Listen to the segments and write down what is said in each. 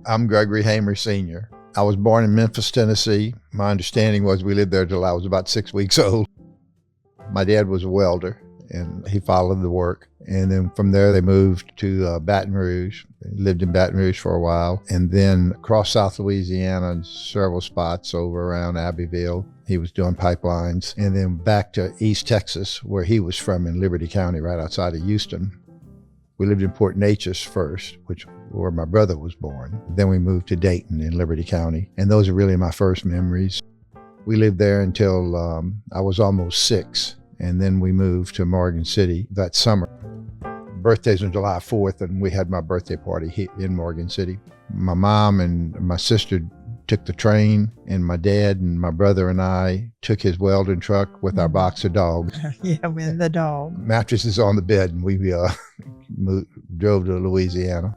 I'm Gregory Hamer Sr. I was born in Memphis, Tennessee. My understanding was we lived there till I was about 6 weeks old. My dad was a welder, and he followed the work. And then from there, they moved to Baton Rouge. They lived in Baton Rouge for a while, and then across South Louisiana in several spots over around Abbeville. He was doing pipelines, and then back to East Texas, where he was from in Liberty County, right outside of Houston. We lived in Port Neches first, where my brother was born. Then we moved to Dayton in Liberty County, and those are really my first memories. We lived there until I was almost 6, and then we moved to Morgan City that summer. Birthday's on July 4th, and we had my birthday party in Morgan City. My mom and my sister took the train, and my dad and my brother and I took his welding truck with our box of dogs. Yeah, with the dog. Mattresses on the bed, and we drove to Louisiana.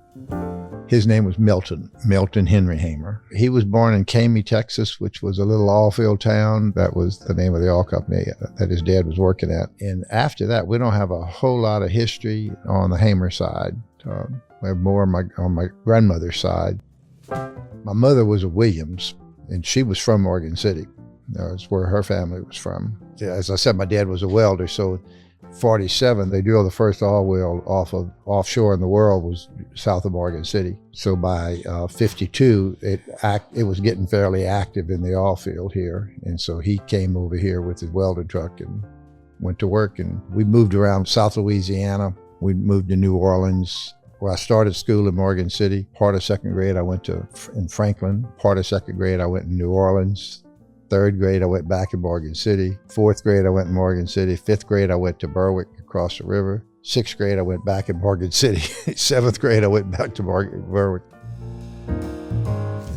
His name was Milton Henry Hamer. He was born in Camey, Texas, which was a little oil-field town. That was the name of the oil company that his dad was working at. And after that, we don't have a whole lot of history on the Hamer side. We have more on my grandmother's side. My mother was a Williams, and she was from Morgan City. That's where her family was from. As I said, my dad was a welder, so 47, they drilled the first oil well offshore in the world was south of Morgan City. So by 52, it was getting fairly active in the oil field here. And so he came over here with his welding truck and went to work. And we moved around South Louisiana. We moved to New Orleans, where I started school in Morgan City. Part of second grade, I went in Franklin. Part of second grade, I went in New Orleans. Third grade, I went back in Morgan City. Fourth grade, I went in Morgan City. Fifth grade, I went to Berwick across the river. Sixth grade, I went back in Morgan City. Seventh grade, I went back to Berwick.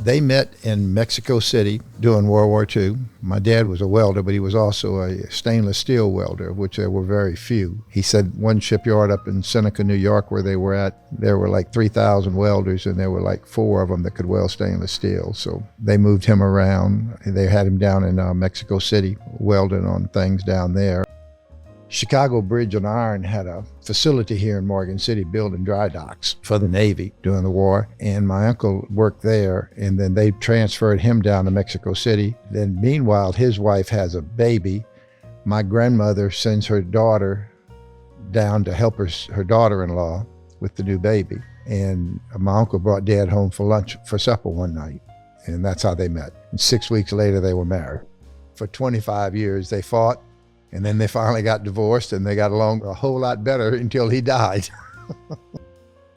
They met in Mexico City during World War II. My dad was a welder, but he was also a stainless steel welder, which there were very few. He said one shipyard up in Seneca, New York, where they were at, there were like 3,000 welders, and there were like 4 of them that could weld stainless steel. So they moved him around. They had him down in Mexico City, welding on things down there. Chicago Bridge and Iron had a facility here in Morgan City building dry docks for the Navy during the war, and my uncle worked there, and then they transferred him down to Mexico City. Then meanwhile, his wife has a baby. My grandmother sends her daughter down to help her daughter-in-law with the new baby, and my uncle brought Dad home for supper one night, and that's how they met. And 6 weeks later, they were married. For 25 years, they fought. And then they finally got divorced, and they got along a whole lot better until he died.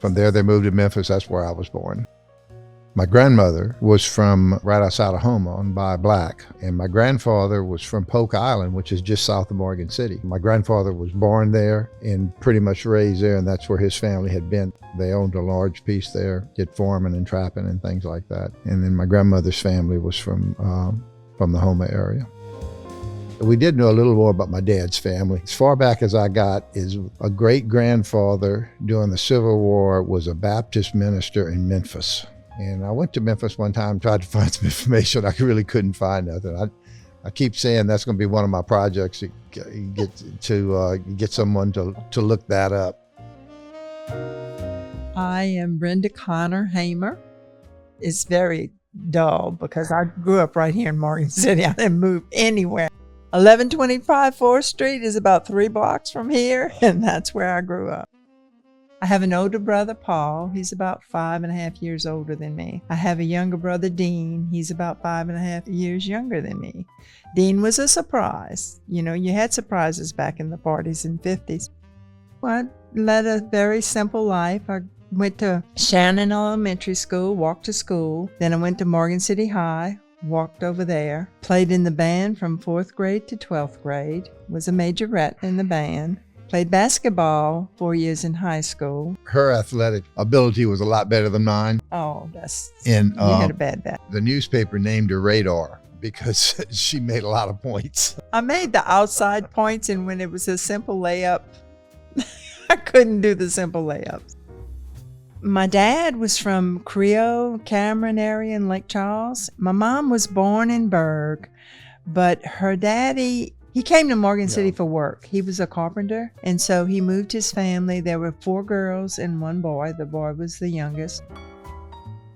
From there, they moved to Memphis. That's where I was born. My grandmother was from right outside of Houma on By Black, and my grandfather was from Polk Island, which is just south of Morgan City. My grandfather was born there and pretty much raised there, and that's where his family had been. They owned a large piece there, did farming and trapping and things like that. And then my grandmother's family was from the Houma area. We did know a little more about my dad's family. As far back as I got is a great-grandfather during the Civil War was a Baptist minister in Memphis. And I went to Memphis one time, tried to find some information. I really couldn't find nothing. I keep saying that's going to be one of my projects, get someone to look that up. I am Brenda Connor Hamer. It's very dull because I grew up right here in Morgan City. I didn't move anywhere. 1125 4th Street is about 3 blocks from here, and that's where I grew up. I have an older brother, Paul. He's about 5.5 years older than me. I have a younger brother, Dean. He's about 5.5 years younger than me. Dean was a surprise. You know, you had surprises back in the 40s and 50s. I led a very simple life. I went to Shannon Elementary School, walked to school. Then I went to Morgan City High. Walked over there, played in the band from 4th grade to 12th grade, was a majorette in the band, played basketball 4 years in high school. Her athletic ability was a lot better than mine. Oh, you had a bad day. The newspaper named her Radar because she made a lot of points. I made the outside points, and when it was a simple layup, I couldn't do the simple layups. My dad was from Creole, Cameron area in Lake Charles. My mom was born in Berg, but her daddy, he came to Morgan City for work. He was a carpenter, and so he moved his family. There were 4 girls and 1 boy. The boy was the youngest.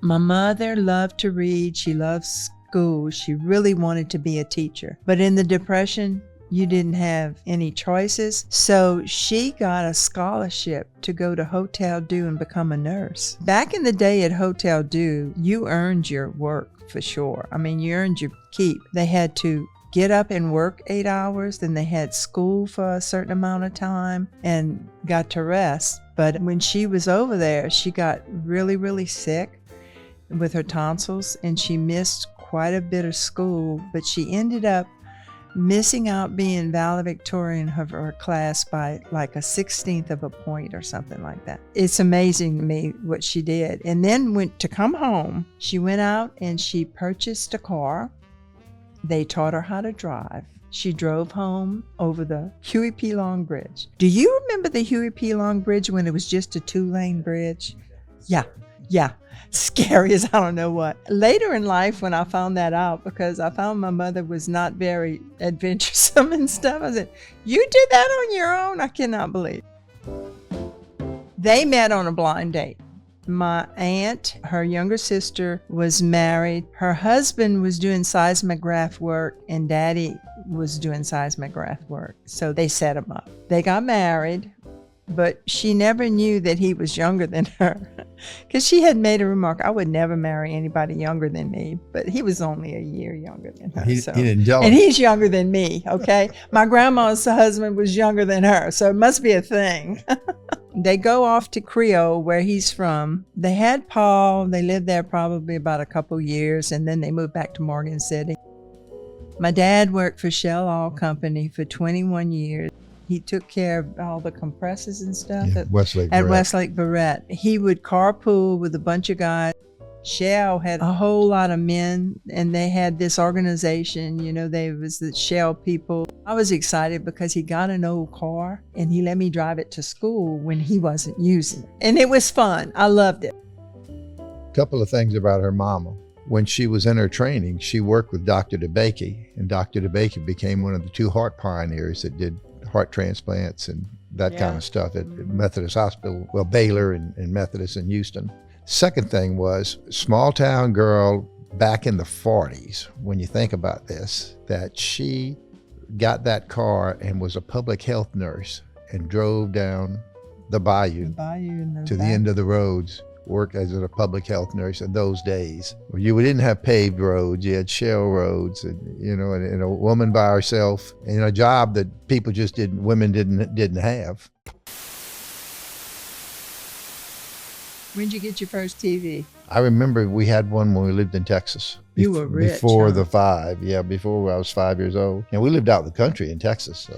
My mother loved to read. She loved school. She really wanted to be a teacher. But in the Depression, you didn't have any choices. So she got a scholarship to go to Hotel Dieu and become a nurse. Back in the day at Hotel Dieu, you earned your work for sure. I mean, you earned your keep. They had to get up and work 8 hours, then they had school for a certain amount of time and got to rest. But when she was over there, she got really, really sick with her tonsils, and she missed quite a bit of school, but she ended up missing out being valedictorian of her class by like a 16th of a point or something like that. It's amazing to me what she did. And then to come home, she went out and she purchased a car. They taught her how to drive. She drove home over the Huey P. Long Bridge. Do you remember the Huey P. Long Bridge when it was just a 2-lane bridge? Yeah. Scary as I don't know what. Later in life, when I found that out, because I found my mother was not very adventuresome and stuff, I said, "You did that on your own?" I cannot believe. They met on a blind date. My aunt, her younger sister, was married. Her husband was doing seismograph work, and Daddy was doing seismograph work. So they set him up. They got married, but she never knew that he was younger than her, because she had made a remark, "I would never marry anybody younger than me," but he was only a year younger than her. He didn't tell her. And he's younger than me, okay? My grandma's husband was younger than her, so it must be a thing. They go off to Creole, where he's from. They had Paul. They lived there probably about a couple years, and then they moved back to Morgan City. My dad worked for Shell Oil Company for 21 years. He took care of all the compressors and stuff at Westlake Barrett. He would carpool with a bunch of guys. Shell had a whole lot of men, and they had this organization, they was the Shell people. I was excited because he got an old car, and he let me drive it to school when he wasn't using it. And it was fun. I loved it. A couple of things about her mama. When she was in her training, she worked with Dr. DeBakey, and Dr. DeBakey became one of the 2 heart pioneers that did heart transplants and that kind of stuff at Methodist Hospital, Baylor and Methodist in Houston. Second thing was, small town girl back in the 40s, when you think about this, that she got that car and was a public health nurse and drove down the bayou to the end of the roads, worked as a public health nurse in those days. You didn't have paved roads, you had shell roads, and a woman by herself in a job that women didn't have. When'd you get your first TV? I remember we had one when we lived in Texas. You were rich, before huh? the 5, before I was 5 years old. And we lived out in the country in Texas.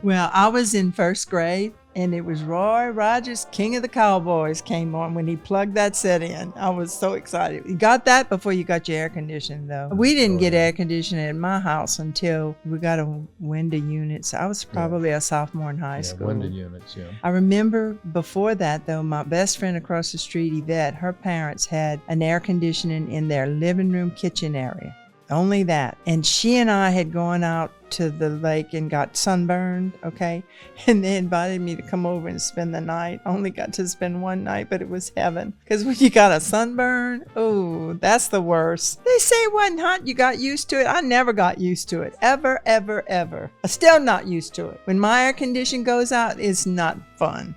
Well, I was in first grade, and it was Roy Rogers, King of the Cowboys, came on when he plugged that set in. I was so excited. You got that before you got your air conditioning, though. We didn't get air conditioning at my house until we got a window unit. So I was probably a sophomore in high school. Window units, I remember before that, though, my best friend across the street, Yvette, her parents had an air conditioning in their living room kitchen area. Only that. And she and I had gone out to the lake and got sunburned, okay? And they invited me to come over and spend the night. I only got to spend one night, but it was heaven. Because when you got a sunburn, oh, that's the worst. They say it wasn't hot, you got used to it. I never got used to it. Ever, ever, ever. I'm still not used to it. When my air condition goes out, it's not fun.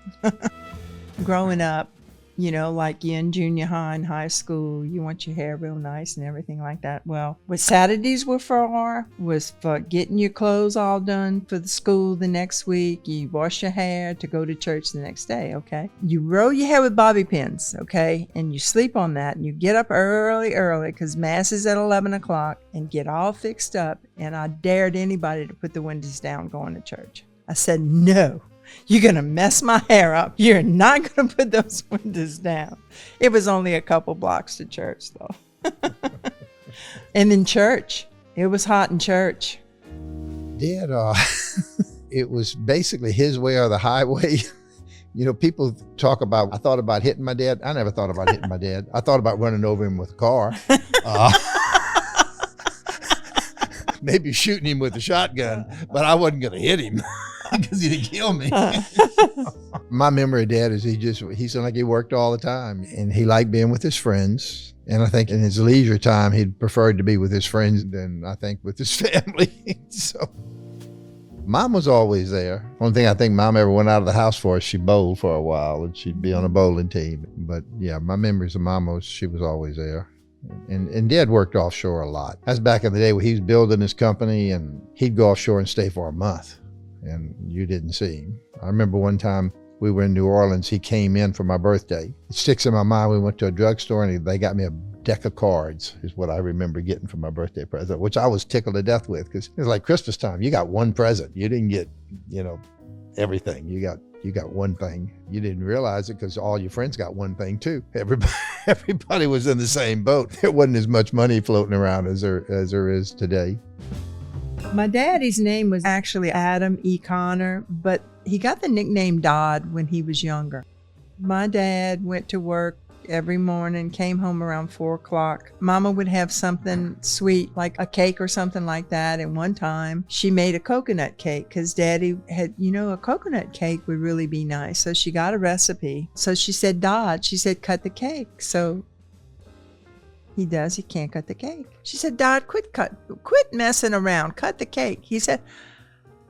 Growing up, like you in junior high and high school, you want your hair real nice and everything like that. Well, what Saturdays were for was for getting your clothes all done for the school the next week. You wash your hair to go to church the next day, okay? You roll your hair with bobby pins, okay? And you sleep on that, and you get up early, because mass is at 11 o'clock, and get all fixed up. And I dared anybody to put the windows down going to church. I said, no. You're going to mess my hair up. You're not going to put those windows down. It was only a couple blocks to church, though. And in church, it was hot in church. Dad, it was basically his way or the highway. People talk about, I thought about hitting my dad. I never thought about hitting my dad. I thought about running over him with a car. Maybe shooting him with a shotgun, but I wasn't going to hit him because he'd kill me. My memory of Dad is he seemed like he worked all the time, and he liked being with his friends. And I think in his leisure time, he preferred to be with his friends than I think with his family. So Mom was always there. One thing I think Mom ever went out of the house for is she bowled for a while, and she'd be on a bowling team. But yeah, my memories of Mom was she was always there. And Dad worked offshore a lot. That's back in the day when he was building his company, and he'd go offshore and stay for a month, and you didn't see him. I remember one time we were in New Orleans. He came in for my birthday. It sticks in my mind. We went to a drugstore, and they got me a deck of cards is what I remember getting for my birthday present, which I was tickled to death with, because it was like Christmas time. You got one present. You didn't get, everything. You got one thing. You didn't realize it because all your friends got one thing too. Everybody was in the same boat. There wasn't as much money floating around as there is today. My daddy's name was actually Adam E. Connor, but he got the nickname Dodd when he was younger. My dad went to work every morning, came home around 4 o'clock. Mama would have something sweet, like a cake or something like that. And one time she made a coconut cake because Daddy had, a coconut cake would really be nice. So she got a recipe. So she said, Dodd, she said, cut the cake. So he can't cut the cake. She said, Dodd, quit messing around, cut the cake. He said,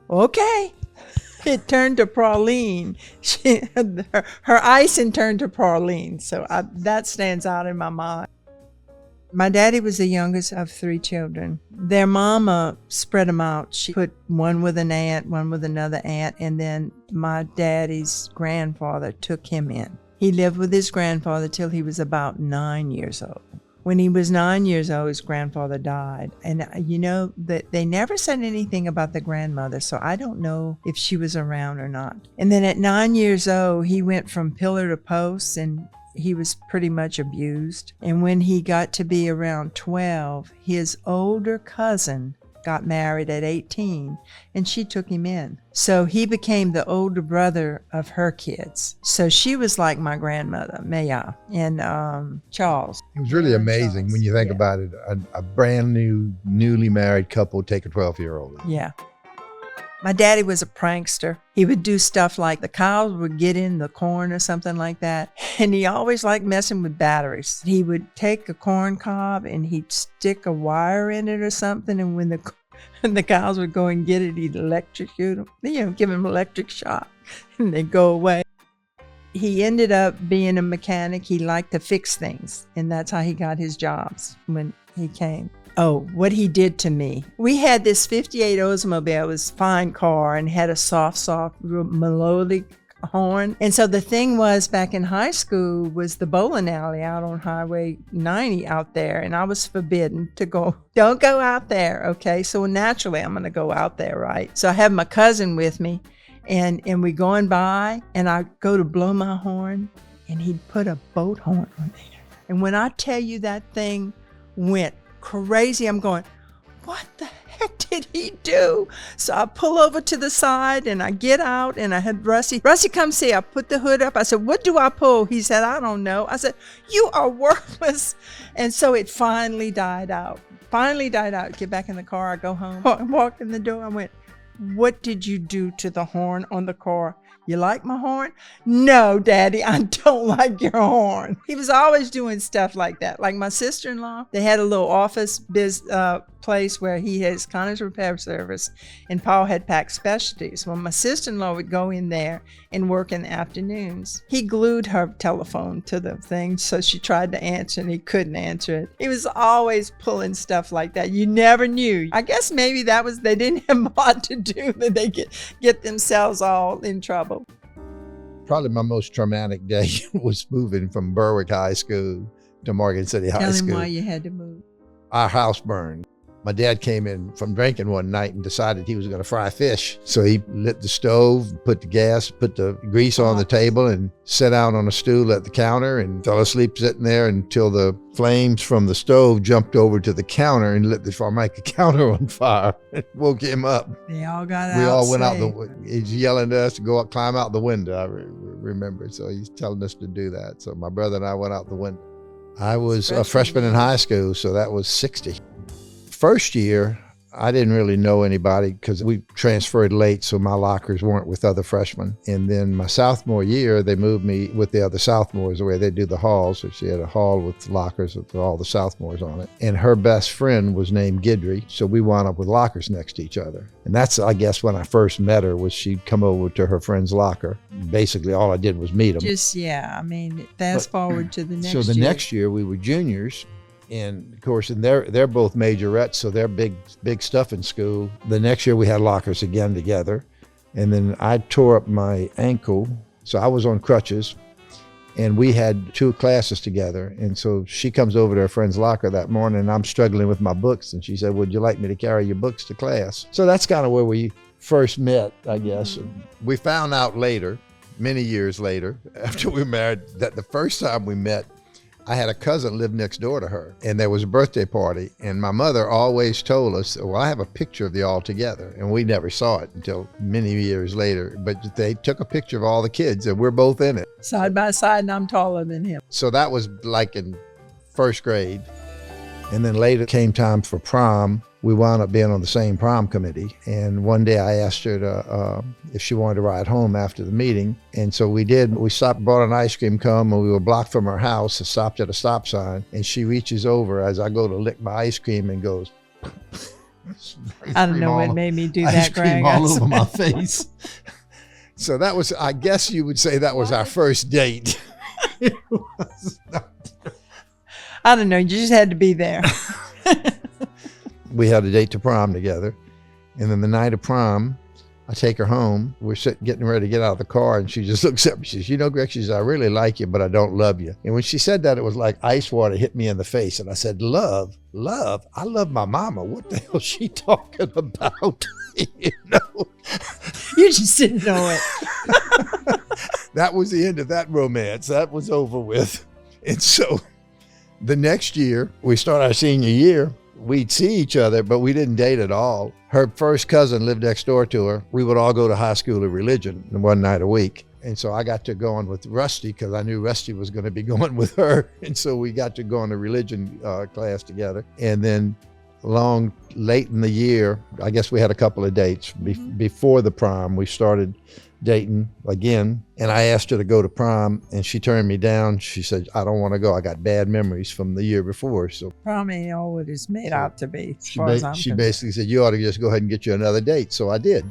okay. It turned to praline. Her icing turned to praline. So that stands out in my mind. My daddy was the youngest of 3 children. Their mama spread them out. She put one with an aunt, one with another aunt, and then my daddy's grandfather took him in. He lived with his grandfather till he was about 9 years old. When he was 9 years old, his grandfather died. And that they never said anything about the grandmother, so I don't know if she was around or not. And then at 9 years old, he went from pillar to post, and he was pretty much abused. And when he got to be around 12, his older cousin got married at 18, and she took him in. So he became the older brother of her kids. So she was like my grandmother, Maya, and Charles. It was really amazing Charles. when you think about it, a brand new, newly married couple take a 12-year-old. Yeah. My daddy was a prankster. He would do stuff like the cows would get in the corn or something like that. And he always liked messing with batteries. He would take a corn cob and he'd stick a wire in it or something. And when the cows would go and get it, he'd electrocute them, give them electric shock, and they'd go away. He ended up being a mechanic. He liked to fix things. And that's how he got his jobs when he came. Oh, what he did to me. We had this 58 Oldsmobile. It was a fine car and had a soft, real melodic horn. And so the thing was, back in high school was the bowling alley out on Highway 90 out there. And I was forbidden to go. Don't go out there, okay? So naturally, I'm going to go out there, right? So I have my cousin with me, and we going by, and I go to blow my horn, and he'd put a boat horn on there. And when I tell you that thing went crazy, I'm going, what the heck did he do? So I pull over to the side and I get out, and I had Rusty, come see. I put the hood up. I said, what do I pull? He said, I don't know. I said, you are worthless. And so it finally died out. Get back in the car. I go home. I walked in the door. I went, what did you do to the horn on the car? You like my horn? No, Daddy, I don't like your horn. He was always doing stuff like that. Like my sister-in-law, they had a little office place where he has Connor's Repair Service, and Paul had packed specialties. Well, my sister-in-law would go in there and work in the afternoons. He glued her telephone to the thing, so she tried to answer, and he couldn't answer it. He was always pulling stuff like that. You never knew. I guess maybe they didn't have a lot to do, that they get themselves all in trouble. Probably my most traumatic day was moving from Berwick High School to Morgan City High School. Tell him why you had to move. Our house burned. My dad came in from drinking one night and decided he was going to fry fish. So he lit the stove, put the grease on the table, and sat down on a stool at the counter and fell asleep sitting there until the flames from the stove jumped over to the counter and lit the Formica counter on fire. It woke him up. They all got out. We all went out. He's yelling at us to go up, climb out the window. I remember. So he's telling us to do that. So my brother and I went out the window. I was a freshman in high school, so that was 60. First year, I didn't really know anybody because we transferred late, so my lockers weren't with other freshmen. And then my sophomore year, they moved me with the other sophomores where they do the halls. So she had a hall with lockers with all the sophomores on it. And her best friend was named Gidry, so we wound up with lockers next to each other. And that's, I guess, when I first met her, was she'd come over to her friend's locker. Basically, all I did was meet them. Fast forward to the next year. So the next year, we were juniors. And of course, and they're both majorettes, so they're big stuff in school. The next year we had lockers again together. And then I tore up my ankle, so I was on crutches, and we had 2 classes together. And so she comes over to her friend's locker that morning, and I'm struggling with my books. And she said, would you like me to carry your books to class? So that's kind of where we first met, I guess. And we found out later, many years later, after we married, that the first time we met, I had a cousin live next door to her, and there was a birthday party, and my mother always told us, well, I have a picture of you all together, and we never saw it until many years later, but they took a picture of all the kids, and we're both in it. Side by side, and I'm taller than him. So that was like in first grade, and then later came time for prom. We wound up being on the same prom committee, and one day I asked her to if she wanted to ride home after the meeting, and so we did. We stopped, bought an ice cream cone, and we were blocked from her house and stopped at a stop sign, and she reaches over as I go to lick my ice cream and goes, I don't know what made me do that, Greg. Ice cream all over my face. So that was, I guess you would say that was our first date. It was not. I don't know, you just had to be there. We had a date to prom together, and then the night of prom, I take her home. We're getting ready to get out of the car, and she just looks at me. She says, you know, Greg, she says, I really like you, but I don't love you. And when she said that, it was like ice water hit me in the face. And I said, love? I love my mama. What the hell is she talking about? You know? You just didn't know it. That was the end of that romance. That was over with. And so the next year, we start our senior year. We'd see each other, but we didn't date at all. Her first cousin lived next door to her. We would all go to high school of religion one night a week. And so I got to go on with Rusty because I knew Rusty was going to be going with her. And so we got to go on a religion class together. And then late in the year, I guess we had a couple of dates. Before the prom, we started dating again, and I asked her to go to prom, and she turned me down. She said, I don't want to go. I got bad memories from the year before. So prom ain't all what it's made out to be. She basically said, you ought to just go ahead and get you another date. So I did.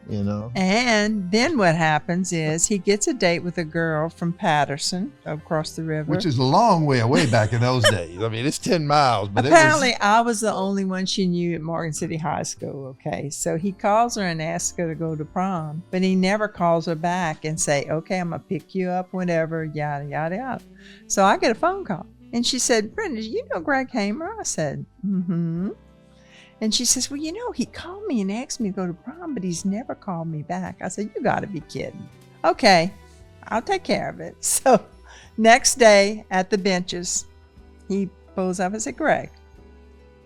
You know. And then what happens is he gets a date with a girl from Patterson across the river. Which is a long way away back in those days. I mean, it's 10 miles. But apparently I was the only one she knew at Morgan City High School, okay? So he calls her and asks her to go to prom, but he never calls her back and say, okay, I'm going to pick you up, whatever, yada, yada, yada. So I get a phone call. And she said, Brenda, you know Greg Hamer? I said, mm-hmm. And she says, well, you know, he called me and asked me to go to prom, but he's never called me back. I said, you got to be kidding. Okay, I'll take care of it. So next day at the benches, he pulls up and said, Greg,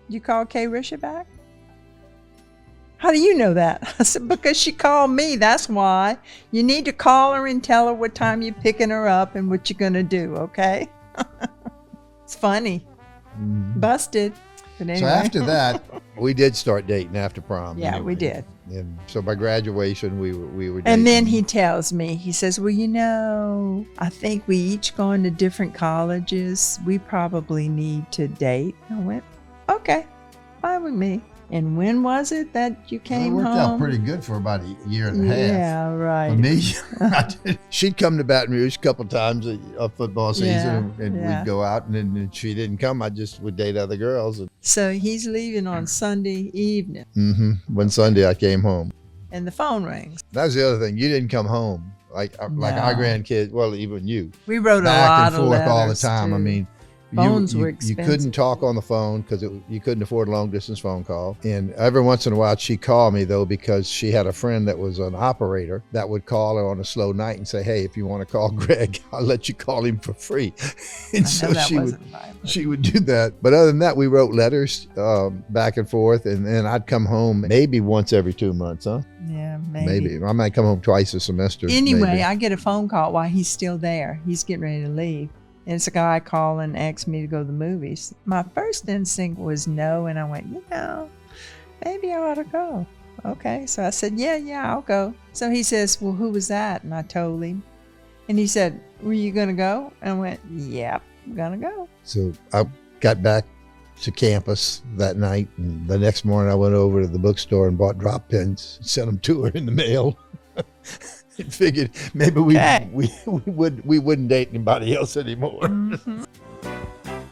you called Kay Risha back? How do you know that? I said, because she called me. That's why. You need to call her and tell her what time you're picking her up and what you're going to do, okay? It's funny. Busted. Anyway. So after that, we did start dating after prom. Yeah, anyway. we did. And so by graduation, we were dating. And then he tells me, he says, well, you know, I think we each gone to different colleges. We probably need to date. I went, okay, fine with me. And when was it that you came home? It worked out pretty good for about a year and a half. Yeah, right. For me, she'd come to Baton Rouge a couple times a football season, and we'd go out, and then if she didn't come, I just would date other girls. So he's leaving on Sunday evening. One Sunday I came home. And the phone rings. That was the other thing. You didn't come home. Like our grandkids, well, even you. We wrote back a lot of letters. Back and forth all the time. Too. I mean, Phones were expensive. You couldn't talk on the phone because you couldn't afford a long-distance phone call. And every once in a while, she'd call me, though, because she had a friend that was an operator that would call her on a slow night and say, hey, if you want to call Greg, I'll let you call him for free. And so she would do that. But other than that, we wrote letters back and forth, and then I'd come home maybe once every 2 months, huh? Yeah, maybe. I might come home twice a semester. Anyway, maybe. I get a phone call while he's still there. He's getting ready to leave. And it's a guy calling and asked me to go to the movies. My first instinct was no, and I went, you know, maybe I ought to go. Okay, so I said, yeah, I'll go. So he says, well, who was that? And I told him. And he said, were you going to go? And I went, yep, I'm going to go. So I got back to campus that night, and the next morning I went over to the bookstore and bought drop pins, sent them to her in the mail. And figured maybe we wouldn't date anybody else anymore. Mm-hmm.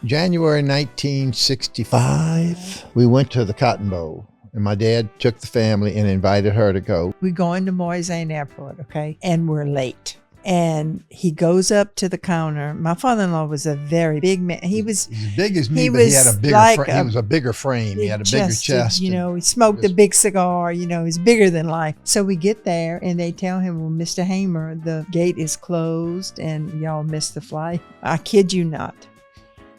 January 1965, we went to the Cotton Bowl, and my dad took the family and invited her to go. We go into Moyzane Airport, okay, and we're late. And he goes up to the counter. My father-in-law was a very big man. He was as big as me, but he had a bigger frame. He was a bigger frame. He had a bigger chest. You know, he smoked a big cigar. You know, he's bigger than life. So we get there, and they tell him, well, Mr. Hamer, the gate is closed, and y'all missed the flight. I kid you not.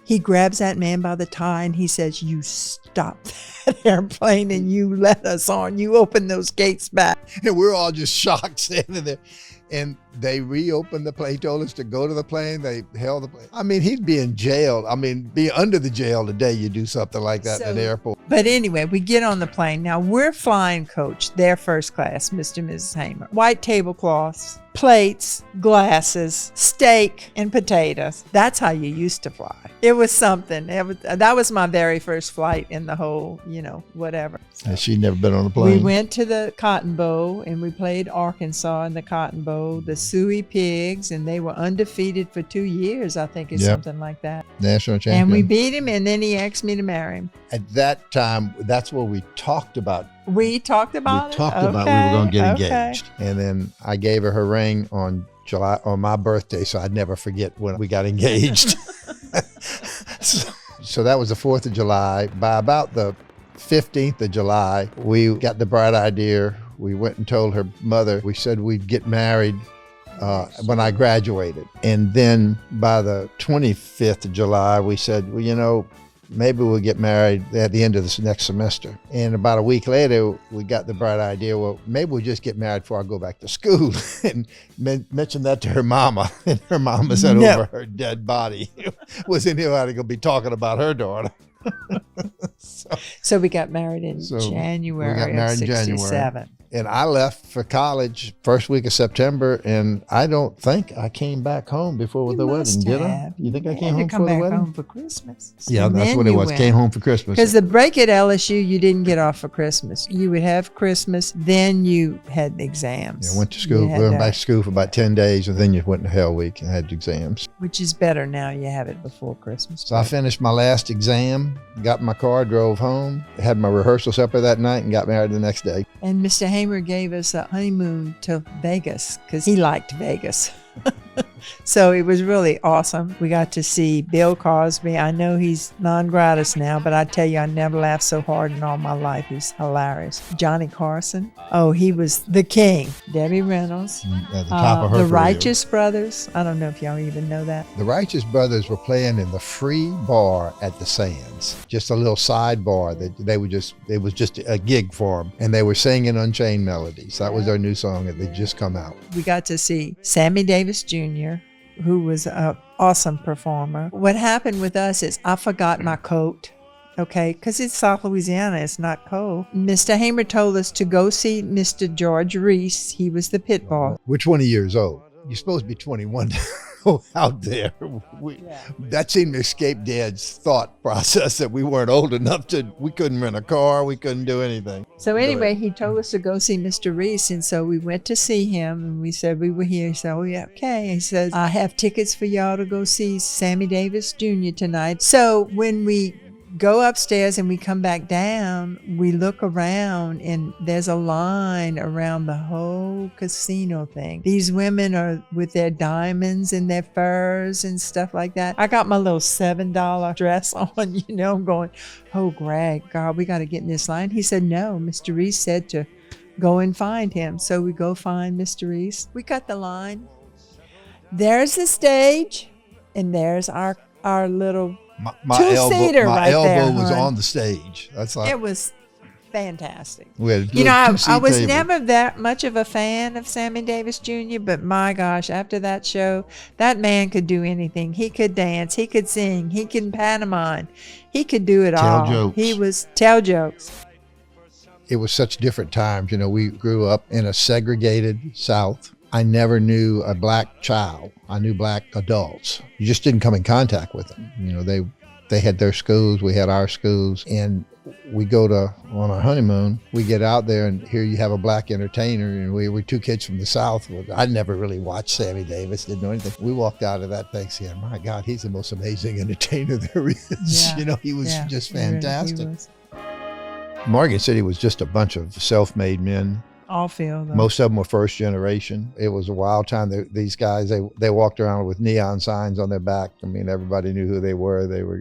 He grabs that man by the tie, and he says, you stop that airplane, and you let us on. You open those gates back. And we're all just shocked standing there. And they reopened the plane, told us to go to the plane. They held the plane. I mean, he'd be in jail. I mean, be under the jail today, you do something like that in an airport. But anyway, we get on the plane. Now, we're flying coach, their first class, Mr. and Mrs. Hamer. White tablecloths, plates, glasses, steak, and potatoes. That's how you used to fly. It was something. That was my very first flight in the whole, you know, whatever. Has she never been on a plane? We went to the Cotton Bowl, and we played Arkansas in the Cotton Bowl, the Suey Pigs, and they were undefeated for 2 years, I think, something like that. National champion. And we beat him, and then he asked me to marry him. At that time, that's where we talked about. We talked about we were going to get engaged. And then I gave her ring on my birthday, so I'd never forget when we got engaged. So that was the 4th of July. By about the 15th of July, we got the bright idea. We went and told her mother. We said we'd get married when I graduated. And then by the 25th of July, we said, well, you know, maybe we'll get married at the end of this next semester. And about a week later, we got the bright idea, well, maybe we'll just get married before I go back to school. And mentioned that to her mama. And her mama said over her dead body was anybody going to be talking about her daughter. So we got married in January of 67. And I left for college first week of September, and I don't think I came back home before the wedding, did I? You think I came home for the wedding? Home for Christmas. Yeah, that's what it was. Came home for Christmas. Because the break at LSU, you didn't get off for Christmas. You would have Christmas, then you had exams. Yeah, went to school, went back to school for about 10 days, and then you went to Hell Week and had exams. Which is better now. You have it before Christmas. So I finished my last exam, got in my car, drove home, had my rehearsal supper that night, and got married the next day. And Mr. Hamer gave us a honeymoon to Vegas because he liked Vegas. So it was really awesome. We got to see Bill Cosby. I know he's non-gratis now, but I tell you, I never laughed so hard in all my life. He's hilarious. Johnny Carson. Oh, he was the king. Debbie Reynolds. At the top of her The career. Righteous Brothers. I don't know if y'all even know that. The Righteous Brothers were playing in the free bar at the Sands. Just a little side bar that it was just a gig for them. And they were singing Unchained Melodies. That was their new song that they'd just come out. We got to see Sammy Davis Jr., who was an awesome performer. What happened with us is I forgot my coat, okay, because it's South Louisiana, it's not cold. Mr. Hamer told us to go see Mr. George Reese. He was the pit boss. We're 20 years old. You're supposed to be 21 to go out there. That seemed to escape Dad's thought process that we weren't old enough we couldn't rent a car, we couldn't do anything. So anyway, he told us to go see Mr. Reese, and so we went to see him, and we said we were here. He said, oh yeah, okay. He says, I have tickets for y'all to go see Sammy Davis Jr. tonight. So when we go upstairs and we come back down, we look around and there's a line around the whole casino thing. These women are with their diamonds and their furs and stuff like that. I got my little $7 dress on, you know, I'm going, oh, Greg, God, we got to get in this line. He said, no, Mr. Reese said to go and find him. So we go find Mr. Reese. We cut the line. There's the stage, and there's our little my two-seater elbow, right there, was hon. on the stage. That's like it was fantastic. We had a You know, I was table. never that much of a fan of Sammy Davis Jr., but my gosh, after that show, that man could do anything. He could dance, he could sing, he could pantomime, he could do it all. Tell jokes. He was tell jokes. it was such different times. We grew up in a segregated South. I never knew a black child. I knew black adults. You just didn't come in contact with them. They had their schools, we had our schools, and we go on our honeymoon, we get out there and here you have a black entertainer, and we were two kids from the South. I never really watched Sammy Davis, didn't know anything. We walked out of that thing saying, my God, he's the most amazing entertainer there is. Yeah. He was just fantastic. Really was. Morgan City was just a bunch of self-made men. All feel though. Most of them were first generation. It was a wild time. These guys, they walked around with neon signs on their back. I mean, everybody knew who they were.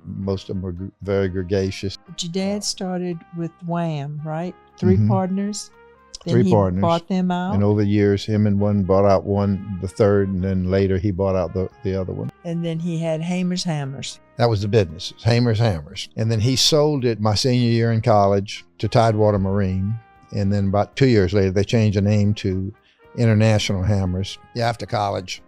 Most of them were very gregarious. But your dad started with Wham, right? Three partners. Then Three he partners. Bought them out. And over the years, him and one bought out the third, and then later he bought out the other one. And then he had Hamer's Hammers. That was the business, Hamer's Hammers. And then he sold it my senior year in college to Tidewater Marine. And then about 2 years later, they changed the name to International Hammers. Yeah, after college,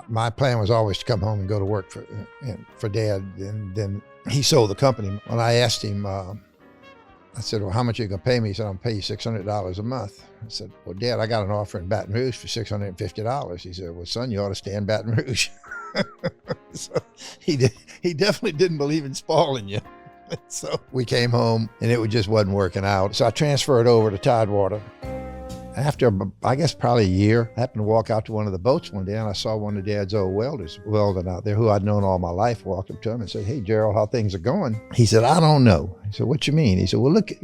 my plan was always to come home and go to work for Dad. And then he sold the company. When I asked him, I said, well, how much are you going to pay me? He said, I'll pay you $600 a month. I said, well, Dad, I got an offer in Baton Rouge for $650. He said, well, son, you ought to stay in Baton Rouge. So he definitely didn't believe in spoiling you. So we came home and it just wasn't working out. So I transferred over to Tidewater. After, I guess, probably a year, I happened to walk out to one of the boats one day and I saw one of Dad's old welders welding out there who I'd known all my life. Walked up to him and said, hey, Gerald, how things are going? He said, I don't know. I said, what you mean? He said, well, look at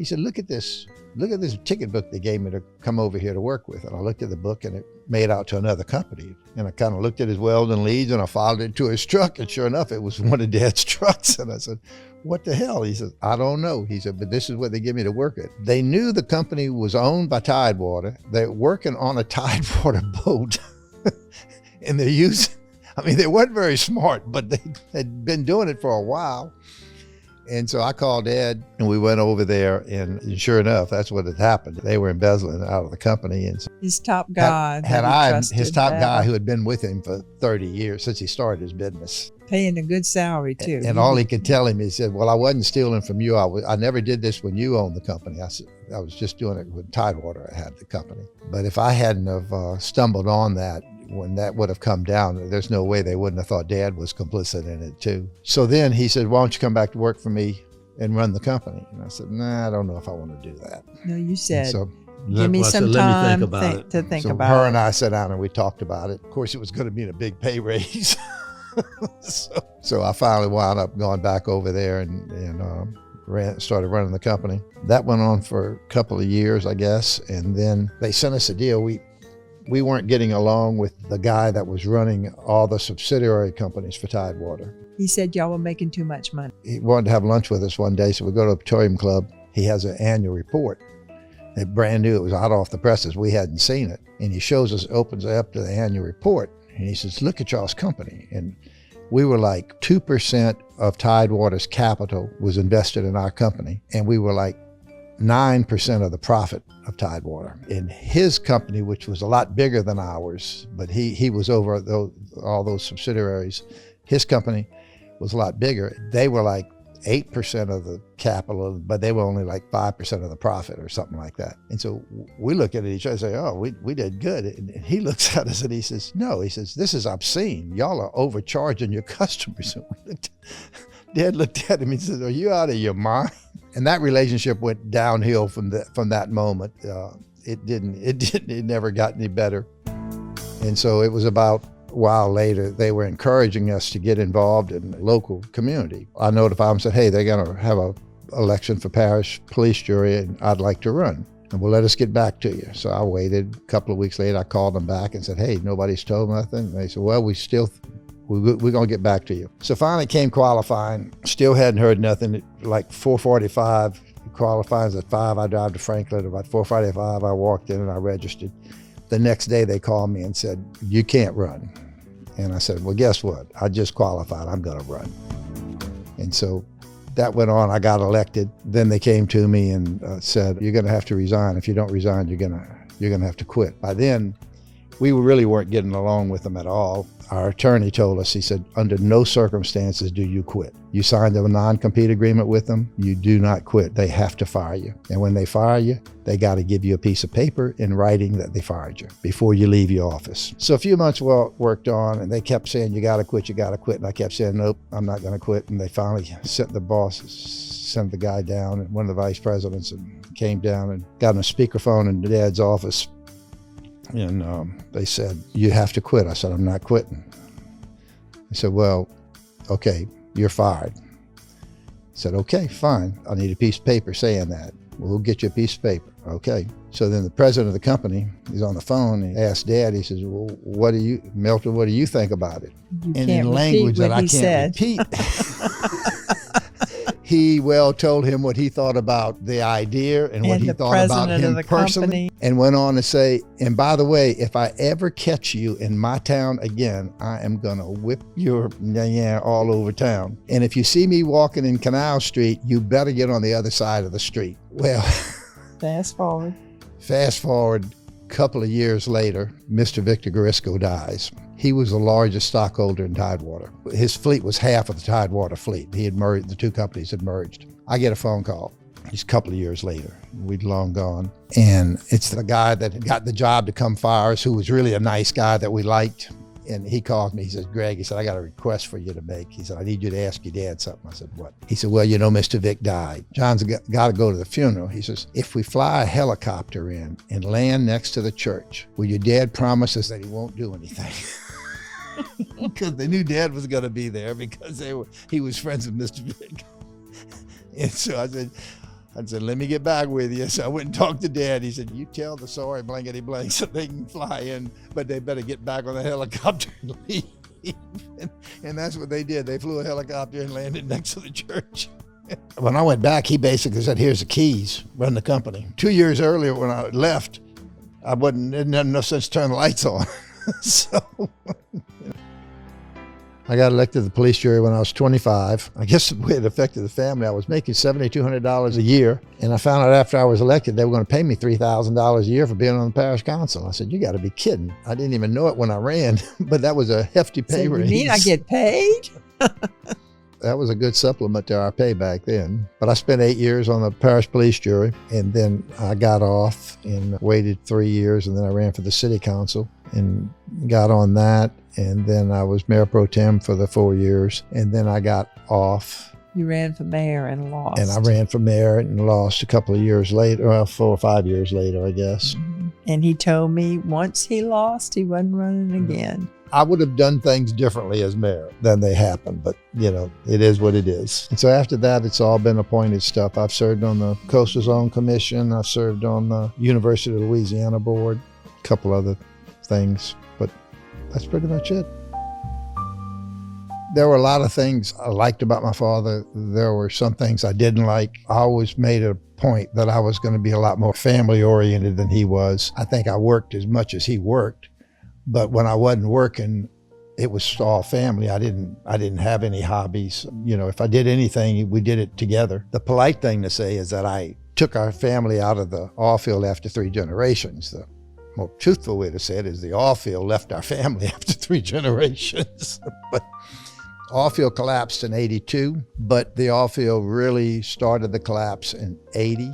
this. Look at this ticket book they gave me to come over here to work with. And I looked at the book and it made out to another company. And I kind of looked at his welding leads and I followed it to his truck. And sure enough, it was one of Dad's trucks. And I said, what the hell? He said, I don't know. He said, but this is what they give me to work at. They knew the company was owned by Tidewater. They're working on a Tidewater boat. And they weren't very smart, but they had been doing it for a while. And so I called Dad and we went over there and sure enough, that's what had happened. They were embezzling out of the company. And so his top guy. His top guy who had been with him for 30 years since he started his business. Paying a good salary too. And all he could tell him, he said, well, I wasn't stealing from you. I never did this when you owned the company. I said, I was just doing it when Tidewater had the company. But if I hadn't have stumbled on that, when that would have come down, there's no way they wouldn't have thought Dad was complicit in it too. So then he said, why don't you come back to work for me and run the company? And I said, nah, I don't know if I want to do that. No, you said, so give me some time to think about it. Her and I sat down and we talked about it. Of course, it was going to mean a big pay raise. So I finally wound up going back over there and started running the company. That went on for a couple of years, I guess. And then they sent us a deal. We weren't getting along with the guy that was running all the subsidiary companies for Tidewater. He said y'all were making too much money. He wanted to have lunch with us one day, so we go to the Petroleum Club. He has an annual report. It's brand new. It was hot off the presses. We hadn't seen it. And he shows us, opens it up to the annual report. And he says, look at y'all's company. And we were like 2% of Tidewater's capital was invested in our company. And we were like 9% of the profit of Tidewater. In his company, which was a lot bigger than ours, but he was over all those subsidiaries, his company was a lot bigger. They were like 8% of the capital, but they were only like 5% of the profit or something like that. And so we look at each other and say, oh, we did good. And he looks at us and he says, no, he says, this is obscene. Y'all are overcharging your customers. Dad looked at him and said, are you out of your mind? And that relationship went downhill from that moment. It never got any better. And so it was about a while later, they were encouraging us to get involved in the local community. I notified them and said, hey, they're going to have an election for parish police jury and I'd like to run. And well, let us get back to you. So I waited. A couple of weeks later, I called them back and said, hey, nobody's told nothing. And they said, well, we're going to get back to you. So finally came qualifying, still hadn't heard nothing. Like 4:45, qualifying at 5, I drive to Franklin. About 4:45, I walked in and I registered. The next day they called me and said, you can't run. And I said, well, guess what? I just qualified, I'm gonna run. And so that went on, I got elected. Then they came to me and said, you're gonna have to resign. If you don't resign, you're gonna have to quit. By then, We really weren't getting along with them at all. Our attorney told us, he said, under no circumstances do you quit. You signed a non-compete agreement with them, you do not quit. They have to fire you. And when they fire you, they got to give you a piece of paper in writing that they fired you before you leave your office. So a few months worked on, and they kept saying, you got to quit, you got to quit. And I kept saying, nope, I'm not going to quit. And they finally sent the guy down, and one of the vice presidents, and came down and got on a speakerphone in Dad's office. And they said, you have to quit. I said, I'm not quitting. They said, well, okay, you're fired. I said, okay, fine. I need a piece of paper saying that. We'll get you a piece of paper. Okay. So then the president of the company is on the phone. He asked Dad, he says, well, Milton, what do you think about it? You and can't in language that I can't repeat. He told him what he thought about the idea and what he thought about him personally, and went on to say, and by the way, if I ever catch you in my town again, I am gonna whip your all over town. And if you see me walking in Canal Street, you better get on the other side of the street. Well, fast forward, a couple of years later, Mr. Victor Garisco dies. He was the largest stockholder in Tidewater. His fleet was half of the Tidewater fleet. He had merged, the two companies had merged. I get a phone call. It's a couple of years later. We'd long gone. And it's the guy that got the job to come fire us, who was really a nice guy that we liked. And he called me, he says, Greg, he said, I got a request for you to make. He said, I need you to ask your dad something. I said, what? He said, well, Mr. Vic died. John's got to go to the funeral. He says, if we fly a helicopter in and land next to the church, will your dad promise us that he won't do anything? Because they knew Dad was going to be there because he was friends with Mr. Vic. And so I said, let me get back with you. So I went and talked to Dad. He said, you tell the sorry blankety blank so they can fly in, but they better get back on the helicopter and leave. And that's what they did. They flew a helicopter and landed next to the church. When I went back, he basically said, here's the keys, run the company. 2 years earlier when I left, didn't have no sense to turn the lights on. So I got elected to the police jury when I was 25. I guess the way it affected the family, I was making $7,200 a year. And I found out after I was elected, they were going to pay me $3,000 a year for being on the parish council. I said, you got to be kidding. I didn't even know it when I ran, but that was a hefty pay raise. You mean I get paid? That was a good supplement to our pay back then. But I spent 8 years on the parish police jury, and then I got off and waited 3 years, and then I ran for the city council and got on that. And then I was mayor pro tem for the 4 years, and then I got off. You ran for mayor and lost. And I ran for mayor and lost a couple of years later, well, 4 or 5 years later, I guess. Mm-hmm. And he told me once he lost, he wasn't running again. I would have done things differently as mayor than they happened, but it is what it is. And so after that, it's all been appointed stuff. I've served on the Coastal Zone Commission. I've served on the University of Louisiana Board, a couple other things, but that's pretty much it. There were a lot of things I liked about my father. There were some things I didn't like. I always made a point that I was going to be a lot more family oriented than he was. I think I worked as much as he worked. But when I wasn't working, it was all family. I didn't have any hobbies. If I did anything, we did it together. The polite thing to say is that I took our family out of the oil field after 3 generations. The more truthful way to say it is the oil field left our family after 3 generations. But oil field collapsed in 82, but the oil field really started the collapse in 80,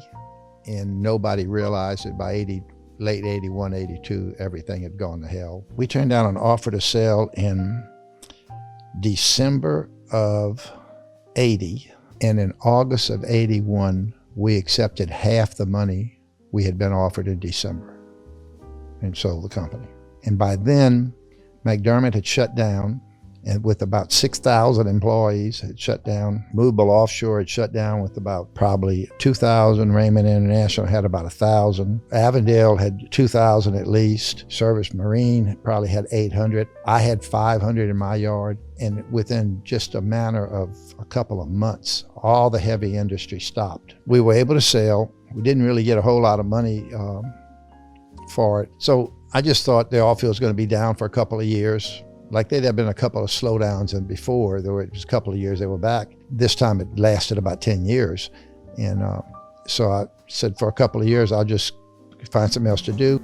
and nobody realized it by 80. Late 81, 82, everything had gone to hell. We turned down an offer to sell in December of 80, and in August of 81, we accepted half the money we had been offered in December and sold the company. And by then, McDermott had shut down, and with about 6,000 employees, had shut down. Movable Offshore had shut down with about probably 2,000. Raymond International had about 1,000. Avondale had 2,000 at least. Service Marine probably had 800. I had 500 in my yard. And within just a matter of a couple of months, all the heavy industry stopped. We were able to sell. We didn't really get a whole lot of money for it. So I just thought the oil field was going to be down for a couple of years. Like there'd have been a couple of slowdowns, and before there was a couple of years they were back. This time it lasted about 10 years. And so I said for a couple of years, I'll just find something else to do.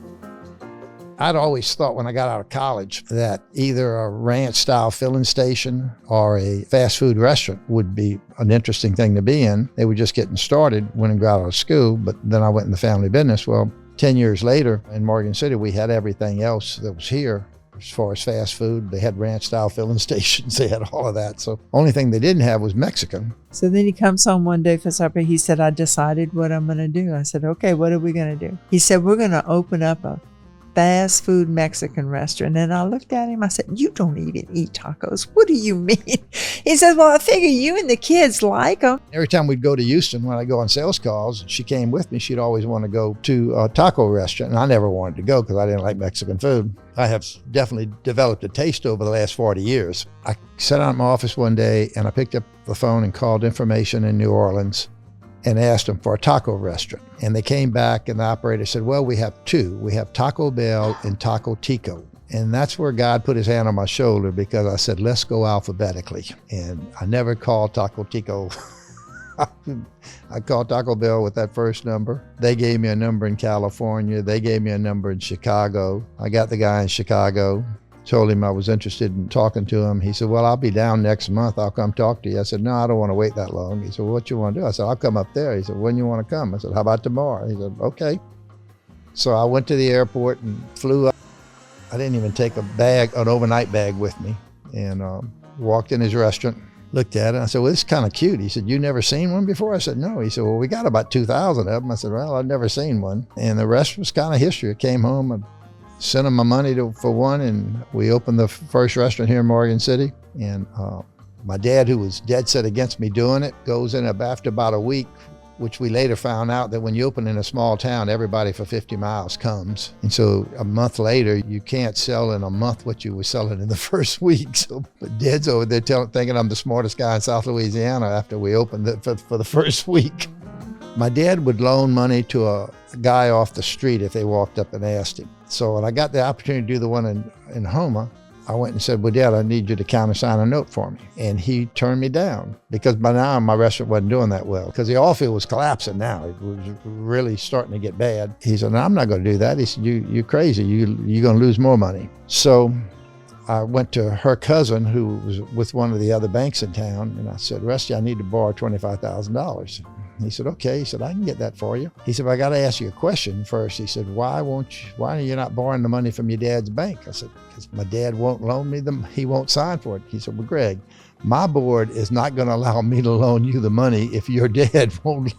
I'd always thought when I got out of college that either a ranch-style filling station or a fast food restaurant would be an interesting thing to be in. They were just getting started when I got out of school, but then I went in the family business. Well, 10 years later in Morgan City, we had everything else that was here. As far as fast food, they had ranch-style filling stations. They had all of that. So only thing they didn't have was Mexican. So then he comes home one day for supper. He said, I decided what I'm going to do. I said, okay, what are we going to do? He said, we're going to open up a fast food Mexican restaurant. And I looked at him. I said, you don't even eat tacos. What do you mean? He says, well, I figure you and the kids like them. Every time we'd go to Houston, when I go on sales calls, she came with me. She'd always want to go to a taco restaurant. And I never wanted to go because I didn't like Mexican food. I have definitely developed a taste over the last 40 years. I sat out in my office one day and I picked up the phone and called information in New Orleans and asked them for a taco restaurant. And they came back and the operator said, well, we have two. We have Taco Bell and Taco Tico. And that's where God put his hand on my shoulder because I said, let's go alphabetically. And I never called Taco Tico. I called Taco Bell with that first number. They gave me a number in California. They gave me a number in Chicago. I got the guy in Chicago, told him I was interested in talking to him. He said, well, I'll be down next month. I'll come talk to you. I said, no, I don't want to wait that long. He said, well, what you want to do? I said, I'll come up there. He said, when you want to come? I said, how about tomorrow? He said, okay. So I went to the airport and flew up. I didn't even take an overnight bag with me, and walked in his restaurant, looked at it. I said, well, this is kind of cute. He said, you never seen one before? I said, no. He said, well, we got about 2,000 of them. I said, well, I've never seen one. And the rest was kind of history. I came home and sent him my money for one, and we opened the first restaurant here in Morgan City. And my dad, who was dead set against me doing it, goes in after about a week, which we later found out that when you open in a small town, everybody for 50 miles comes. And so a month later, you can't sell in a month what you were selling in the first week. So Dad's over there thinking I'm the smartest guy in South Louisiana after we opened it for the first week. My dad would loan money to a guy off the street if they walked up and asked him. So when I got the opportunity to do the one in Houma, I went and said, well, Dad, I need you to countersign a note for me. And he turned me down because by now my restaurant wasn't doing that well because the oil field was collapsing now. It was really starting to get bad. He said, no, I'm not going to do that. He said, you're crazy. You're going to lose more money. So I went to her cousin who was with one of the other banks in town. And I said, Rusty, I need to borrow $25,000. He said, okay. He said, I can get that for you. He said, but I got to ask you a question first. He said, why are you not borrowing the money from your dad's bank? I said, because my dad won't loan me them. He won't sign for it. He said, well, Greg, my board is not going to allow me to loan you the money if your dad won't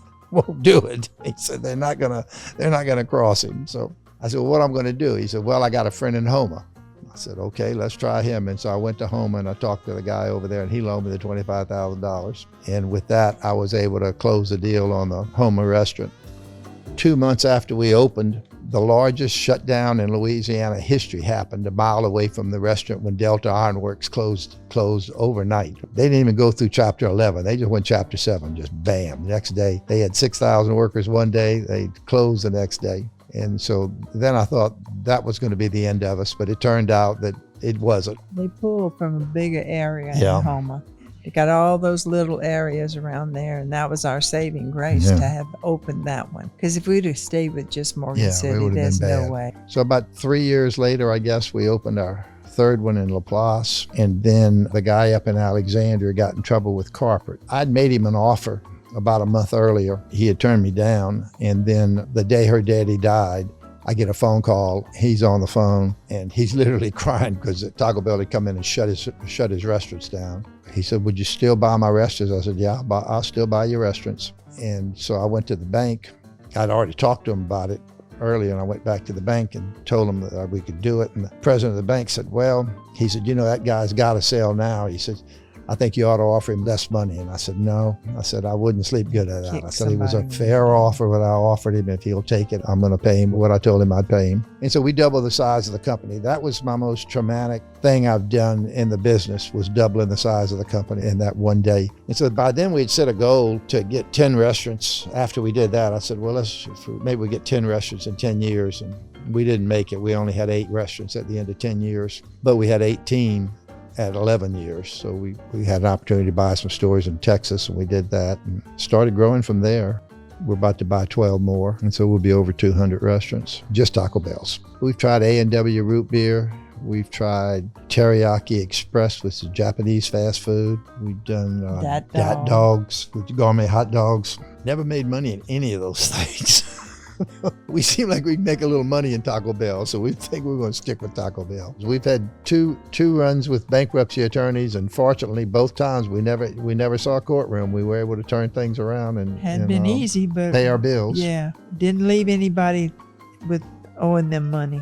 do it. He said, they're not going to cross him. So I said, well, what I'm going to do? He said, well, I got a friend in Houma. I said, okay, let's try him. And so I went to Houma and I talked to the guy over there and he loaned me the $25,000. And with that, I was able to close the deal on the Houma restaurant. 2 months after we opened, the largest shutdown in Louisiana history happened a mile away from the restaurant when Delta Iron Works closed overnight. They didn't even go through Chapter 11. They just went Chapter 7, just bam. The next day, they had 6,000 workers one day. They closed the next day. And so then I thought that was going to be the end of us, but it turned out that it wasn't. They pulled from a bigger area in Houma. They got all those little areas around there, and that was our saving grace to have opened that one. Because if we'd have stayed with just Morgan City, there's no way. So about 3 years later, I guess, we opened our third one in Laplace, and then the guy up in Alexandria got in trouble with corporate. I'd made him an offer about a month earlier. He had turned me down, and then the day her daddy died, I get a phone call. He's on the phone, and he's literally crying because Taco Bell had come in and shut his restaurants down. He said, would you still buy my restaurants? I said, yeah, I'll still buy your restaurants. And so I went to the bank. I'd already talked to him about it earlier, and I went back to the bank and told him that we could do it. And the president of the bank said, well, he said, that guy's got to sell now. He said, I think you ought to offer him less money. And I said, no. I said, I wouldn't sleep good at that. I said, it was a fair offer what I offered him. If he'll take it, I'm going to pay him what I told him I'd pay him. And so we doubled the size of the company. That was my most traumatic thing I've done in the business, was doubling the size of the company in that one day. And so by then we'd set a goal to get 10 restaurants. After we did that, I said, well, maybe we get 10 restaurants in 10 years. And we didn't make it. We only had 8 restaurants at the end of 10 years, but we had 18 at 11 years. So we had an opportunity to buy some stores in Texas, and we did that and started growing from there. We're about to buy 12 more, and so we'll be over 200 restaurants, just Taco Bells. We've tried A&W root beer. We've tried Teriyaki Express, which is Japanese fast food. We've done Dat Dogs, with gourmet hot dogs. Never made money in any of those things. We seem like we can make a little money in Taco Bell, so we think we're going to stick with Taco Bell. We've had two runs with bankruptcy attorneys, and fortunately, both times we never saw a courtroom. We were able to turn things around and hadn't been easy, but pay our bills. Yeah, didn't leave anybody with owing them money.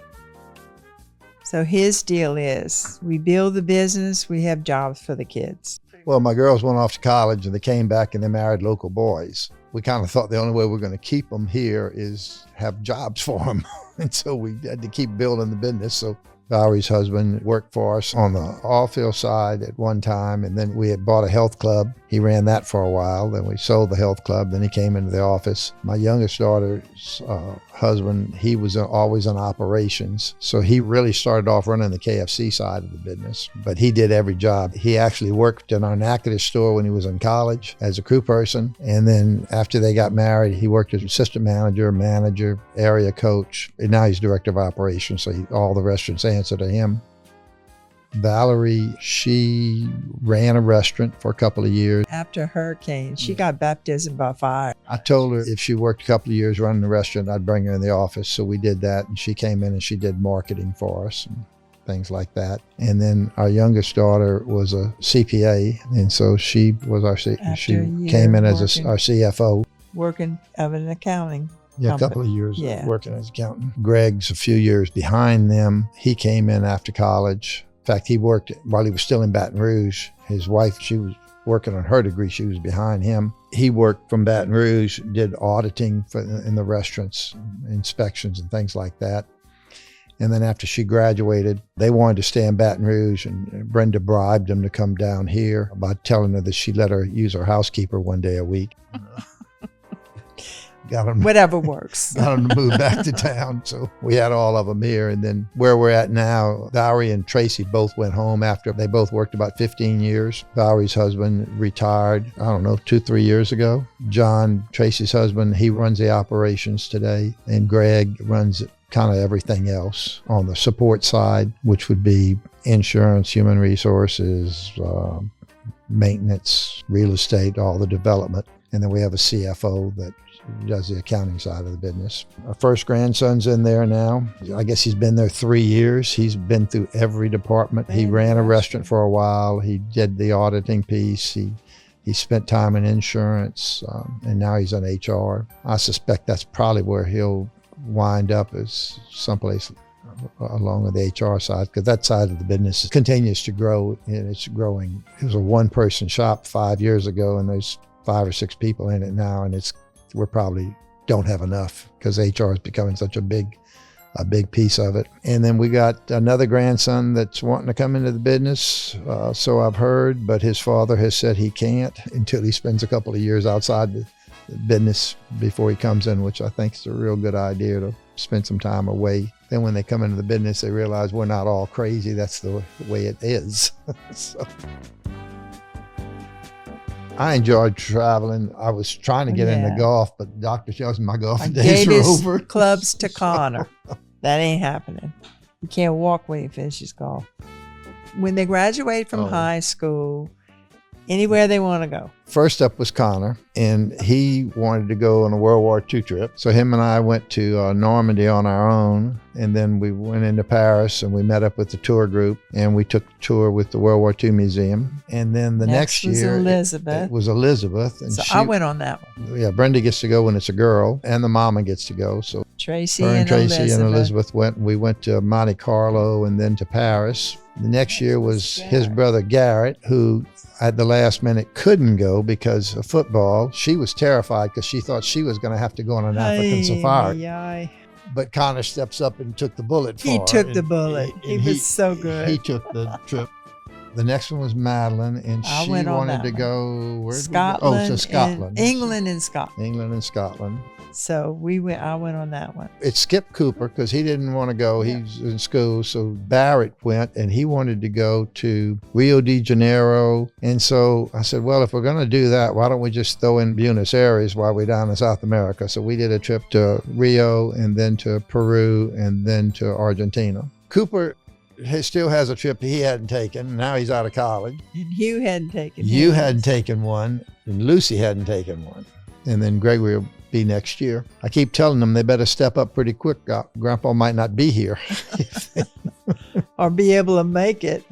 So his deal is, we build the business, we have jobs for the kids. Well, my girls went off to college and they came back and they married local boys. We kind of thought the only way we're going to keep them here is have jobs for them. And so we had to keep building the business. So Valerie's husband worked for us on the oil-field side at one time, and then we had bought a health club. He ran that for a while. Then we sold the health club. Then he came into the office. My youngest daughter's husband, he was always in operations. So he really started off running the KFC side of the business, but he did every job. He actually worked in our Natchitoches store when he was in college as a crew person. And then after they got married, he worked as assistant manager, area coach, and now he's director of operations. So all the restaurants answer to him. Valerie, she ran a restaurant for a couple of years. After a hurricane, she got baptized by fire. I told her if she worked a couple of years running the restaurant, I'd bring her in the office. So we did that, and she came in and she did marketing for us and things like that. And then our youngest daughter was a CPA, and so she was she came in as our CFO. Working of an accounting Yeah, a couple of years working as accountant. Greg's a few years behind them. He came in after college. In fact, he worked while he was still in Baton Rouge. His wife, she was working on her degree. She was behind him. He worked from Baton Rouge, did auditing in the restaurants, inspections and things like that. And then after she graduated, they wanted to stay in Baton Rouge, and Brenda bribed them to come down here by telling her that she'd let her use her housekeeper one day a week. Whatever works. Got them to move back to town. So we had all of them here. And then where we're at now, Valerie and Tracy both went home after they both worked about 15 years. Valerie's husband retired, 2-3 years ago. John, Tracy's husband, he runs the operations today. And Greg runs kind of everything else on the support side, which would be insurance, human resources, maintenance, real estate, all the development. And then we have a CFO that does the accounting side of the business. Our first grandson's in there now. I guess he's been there 3 years. He's been through every department. He ran a restaurant for a while. He did the auditing piece. He spent time in insurance, and now he's in HR. I suspect that's probably where he'll wind up, is someplace along with the HR side, because that side of the business continues to grow, and it's growing. It was a one-person shop 5 years ago, and there's 5 or 6 people in it now, and we're probably don't have enough because HR is becoming such a big piece of it. And then we got another grandson that's wanting to come into the business, so I've heard, but his father has said he can't until he spends a couple of years outside the business before he comes in, which I think is a real good idea, to spend some time away. Then when they come into the business, they realize we're not all crazy. That's the way it is. So I enjoyed traveling. I was trying to get into golf, but the doctor tells me my golf days are over. Clubs to Connor. That ain't happening. You can't walk when he finishes golf. When they graduate from high school, anywhere they want to go. First up was Connor, and he wanted to go on a World War II trip. So him and I went to Normandy on our own, and then we went into Paris, and we met up with the tour group, and we took a tour with the World War II Museum. And then the next year, it was Elizabeth. And so I went on that one. Yeah, Brenda gets to go when it's a girl, and the mama gets to go. So Tracy and Elizabeth went. We went to Monte Carlo and then to Paris. The next year was his brother Garrett, who at the last minute couldn't go because of football. She was terrified because she thought she was going to have to go on an African safari. But Connor steps up and took the bullet for her. He took the bullet. He was so good. He took the trip. The next one was Madeline, and I she went on wanted that to one. go, where did Scotland. we go? Oh, to Scotland. England and Scotland. England and Scotland. So I went on that one. It skipped Cooper because he didn't want to go. Yeah. He's in school. So Barrett went, and he wanted to go to Rio de Janeiro. And so I said, well, if we're going to do that, why don't we just throw in Buenos Aires while we're down in South America? So we did a trip to Rio, and then to Peru, and then to Argentina. Cooper still has a trip he hadn't taken. Now he's out of college. And Hugh hadn't taken You his. hadn't taken one, and Lucy hadn't taken one. And then Gregory will be next year. I keep telling them they better step up pretty quick. Grandpa might not be here. Or be able to make it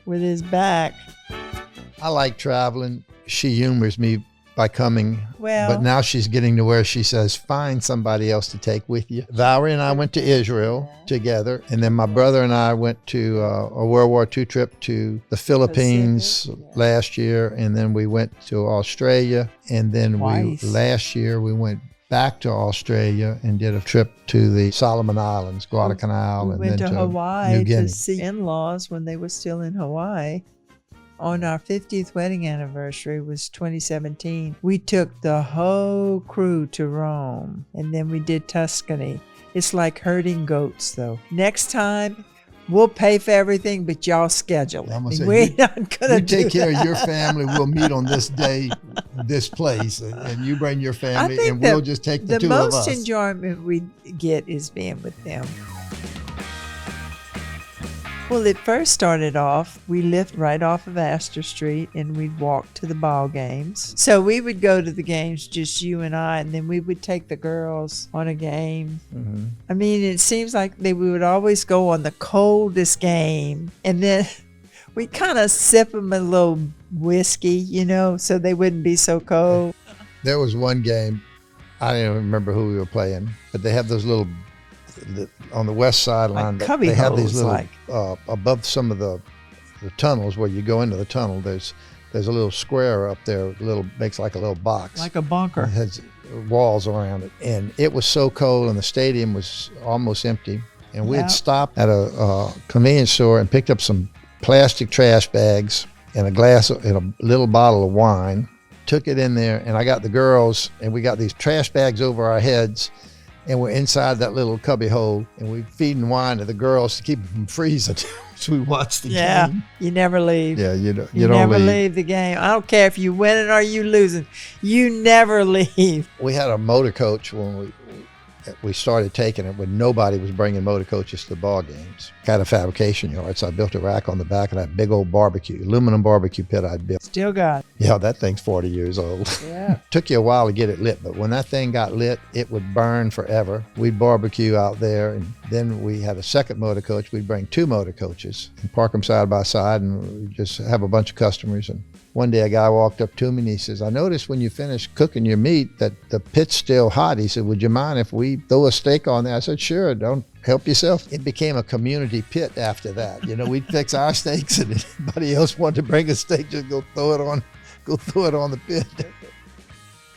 with his back. I like traveling. She humors me by coming, Well, but now she's getting to where she says, find somebody else to take with you. Valerie and I went to Israel together, and then my brother and I went to a World War II trip to the Philippines Pacific, yeah. last year, and then we went to Australia, and then Twice. last year we went back to Australia and did a trip to the Solomon Islands, Guadalcanal, we and went then to to Hawaii New Guinea. to see in-laws when they were still in Hawaii. On our 50th wedding anniversary was 2017. We took the whole crew to Rome, and then we did Tuscany. It's like herding goats, though. Next time, we'll pay for everything, but y'all schedule it. I'm gonna say, We're not gonna You do take care that. of your family. We'll meet on this day, this place, and you bring your family, think and we'll just take the two of us. most enjoyment we get is being with them. Well, it first started off, we lived right off of Astor Street, and we'd walk to the ball games. So we would go to the games, just you and I, and then we would take the girls on a game. Mhm. I mean, it seems like we would always go on the coldest game, and then we kind of sip them a little whiskey, so they wouldn't be so cold. There was one game, I don't even remember who we were playing, but they have those little, on the west sideline, Like cubby they have these holes, little, like. above some of the tunnels where you go into the tunnel, there's a little square up there, makes like a little box. Like a bunker. It has walls around it. And it was so cold, and the stadium was almost empty. And we Yeah. had stopped at a convenience store and picked up some plastic trash bags and a little bottle of wine, took it in there, and I got the girls, and we got these trash bags over our heads, and we're inside that little cubby hole, and we're feeding wine to the girls to keep them from freezing. So we watched the Yeah, game. you never leave. Yeah, you don't never leave. leave the game. I don't care if you winning or you losing. You never leave. We had a motor coach when we started taking it, when nobody was bringing motor coaches to the ball games. Got a fabrication yard, so I built a rack on the back of that big old aluminum barbecue pit I'd built. Still got it. Yeah, that thing's 40 years old. Yeah. Took you a while to get it lit, but when that thing got lit, it would burn forever. We'd barbecue out there, and then we had a second motor coach. We'd bring two motor coaches and park them side by side, and we'd just have a bunch of customers. And one day a guy walked up to me and he says, I noticed when you finish cooking your meat that the pit's still hot. He said, would you mind if we throw a steak on there? I said, sure, don't help yourself. It became a community pit after that. We'd fix our steaks, and if anybody else wanted to bring a steak, just go throw it on the pit.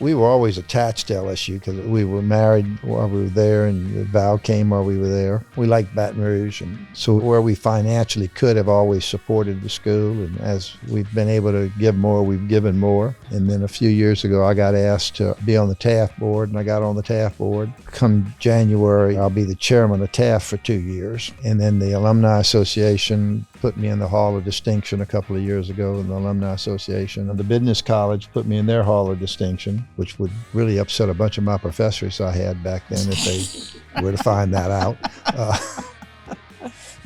We were always attached to LSU because we were married while we were there, and Val came while we were there. We liked Baton Rouge, and so where we financially could have always supported the school, and as we've been able to give more, we've given more. And then a few years ago, I got asked to be on the TAF board, and I got on the TAF board. Come January, I'll be the chairman of TAF for 2 years. And then the Alumni Association put me in the Hall of Distinction a couple of years ago in the Alumni Association. And the Business College put me in their Hall of Distinction, which would really upset a bunch of my professors I had back then if they were to find that out.